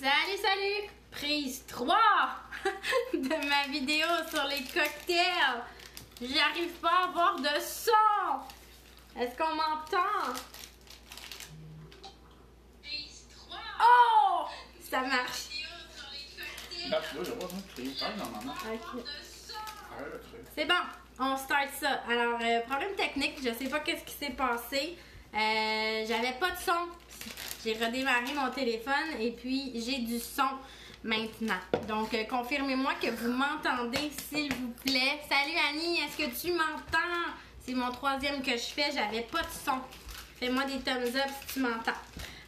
Salut, salut! Prise 3 de ma vidéo sur les cocktails. J'arrive pas à avoir de son. Est-ce qu'on m'entend? Prise 3. Oh! Ça marche. C'est bon, on start ça. Alors, problème technique, je sais pas qu'est-ce qui s'est passé. J'avais pas de son. J'ai redémarré mon téléphone et puis j'ai du son maintenant. Donc, confirmez-moi que vous m'entendez, s'il vous plaît. Salut Annie, est-ce que tu m'entends? C'est mon troisième que je fais, j'avais pas de son. Fais-moi des thumbs up si tu m'entends.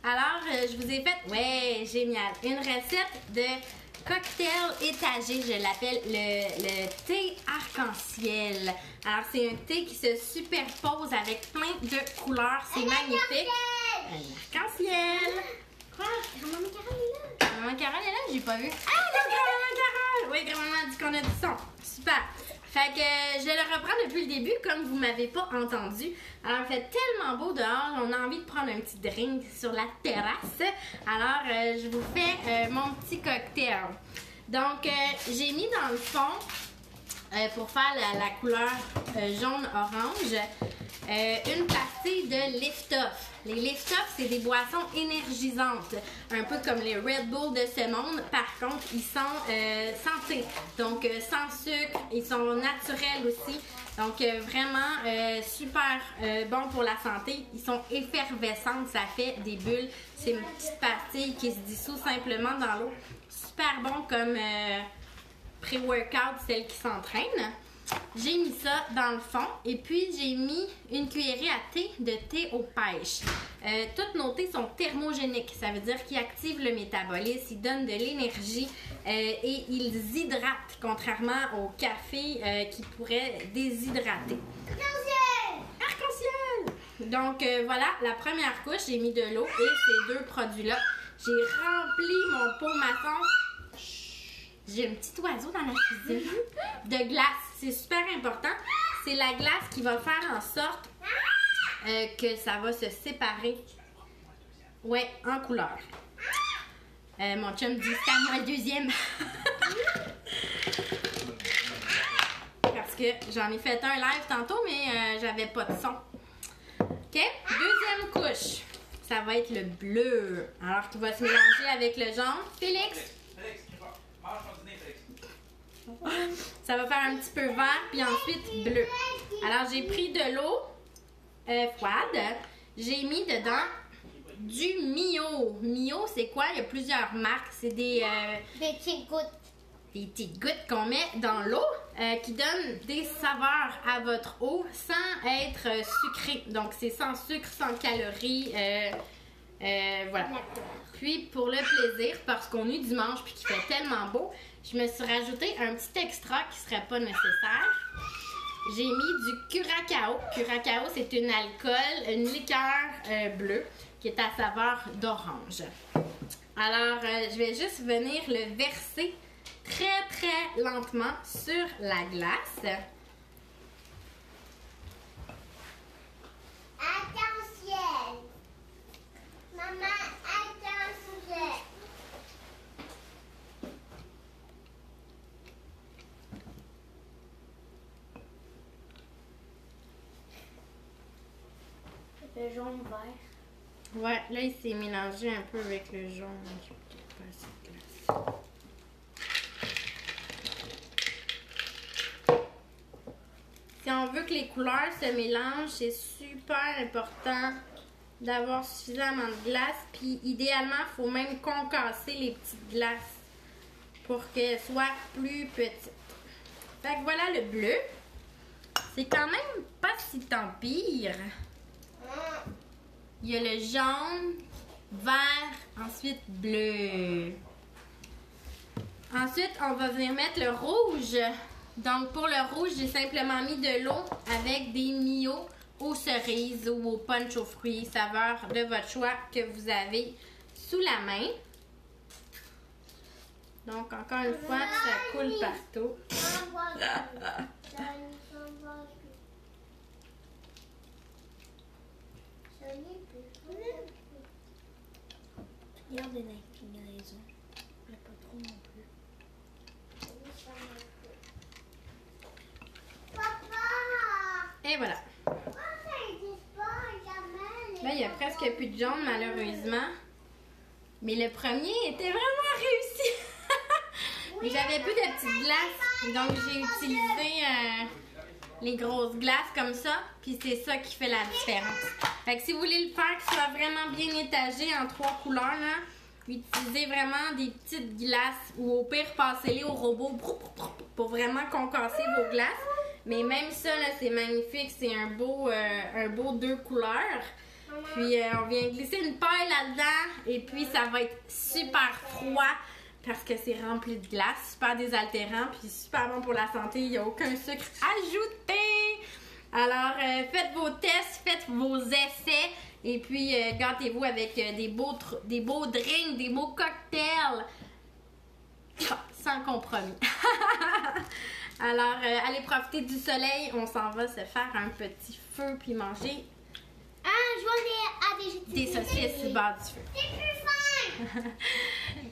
Alors, je vous ai fait, ouais, génial, une recette de cocktail étagé. Je l'appelle le thé arc-en-ciel. Alors, c'est un thé qui se superpose avec plein de couleurs. C'est magnifique. Un arc-en-ciel. Quoi? Grand-maman Carole est là. Grand-maman Carole est là? J'ai pas vu. Ah, là, grand-maman Carole! Oui, grand-maman a dit qu'on a du son. Super. Fait que je le reprends depuis le début, comme vous m'avez pas entendu. Alors, il fait tellement beau dehors, on a envie de prendre un petit drink sur la terrasse. Alors, je vous fais mon petit cocktail. Donc, j'ai mis dans le fond, pour faire la couleur jaune-orange, une partie de Lift-Off. Les Lift-Off, c'est des boissons énergisantes, un peu comme les Red Bull de ce monde. Par contre, ils sont sans thé, donc sans sucre. Ils sont naturels aussi, donc vraiment super bon pour la santé. Ils sont effervescents, ça fait des bulles. C'est une petite pastille qui se dissout simplement dans l'eau. Super bon comme pré-workout, celle qui s'entraîne. J'ai mis ça dans le fond et puis j'ai mis une cuillerée à thé de thé aux pêches. Toutes nos thés sont thermogéniques, ça veut dire qu'ils activent le métabolisme, ils donnent de l'énergie et ils hydratent, contrairement au café qui pourrait déshydrater. Arc-en-ciel! Donc voilà, la première couche, j'ai mis de l'eau et ces deux produits-là. J'ai rempli mon pot maçon. J'ai un petit oiseau dans la cuisine de glace. C'est super important. C'est la glace qui va faire en sorte que ça va se séparer. Ouais, en couleur. Mon chum dit c'est à moi le deuxième. Parce que j'en ai fait un live tantôt, mais j'avais pas de son. OK? Deuxième couche. Ça va être le bleu. Alors, qui va se mélanger avec le jaune. Félix? Ça va faire un petit peu vert, puis ensuite bleu. Alors, j'ai pris de l'eau froide. J'ai mis dedans du Mio. Mio, c'est quoi? Il y a plusieurs marques. C'est des petites gouttes. Des petites gouttes qu'on met dans l'eau qui donnent des saveurs à votre eau sans être sucré. Donc, c'est sans sucre, sans calories. Voilà. Puis, pour le plaisir, parce qu'on est dimanche puis qu'il fait tellement beau, je me suis rajouté un petit extra qui serait pas nécessaire. J'ai mis du Curacao. Curacao, c'est une alcool, une liqueur bleue qui est à saveur d'orange. Alors, je vais juste venir le verser très, très lentement sur la glace. Attention! Maman, attention! Le jaune vert. Ouais, là, il s'est mélangé un peu avec le jaune. Je vais peut-être pas assez de glace. Si on veut que les couleurs se mélangent, c'est super important d'avoir suffisamment de glace. Puis idéalement, il faut même concasser les petites glaces pour qu'elles soient plus petites. Fait que voilà le bleu. C'est quand même pas si tant pire. Il y a le jaune, vert, ensuite bleu. Ensuite, on va venir mettre le rouge. Donc, pour le rouge, j'ai simplement mis de l'eau avec des Mio aux cerises ou au punch aux fruits, saveur de votre choix que vous avez sous la main. Donc, encore une fois, ça coule partout. Regarde une inclinaison. Mais pas trop non plus. Papa! Et voilà. Là, il y a presque plus de jaune, malheureusement. Mais le premier était vraiment réussi. Mais j'avais plus de petites glaces. Donc, j'ai utilisé les grosses glaces comme ça. Puis, c'est ça qui fait la différence. Fait que si vous voulez le faire qu'il soit vraiment bien étagé en 3 couleurs, là, utilisez vraiment des petites glaces. Ou au pire, passez-les au robot pour vraiment concasser vos glaces. Mais même ça, là, c'est magnifique. C'est un beau 2 couleurs. Puis on vient glisser une paille là-dedans et puis ça va être super froid parce que c'est rempli de glace, super désaltérant puis super bon pour la santé, il n'y a aucun sucre ajouté. Alors faites vos tests, faites vos essais et puis gâtez-vous avec des beaux drinks, des beaux cocktails sans compromis. Alors allez profiter du soleil, on s'en va se faire un petit feu puis manger Je vois des des saucisses sur le bord du feu. C'est plus fin!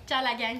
Ciao la gang!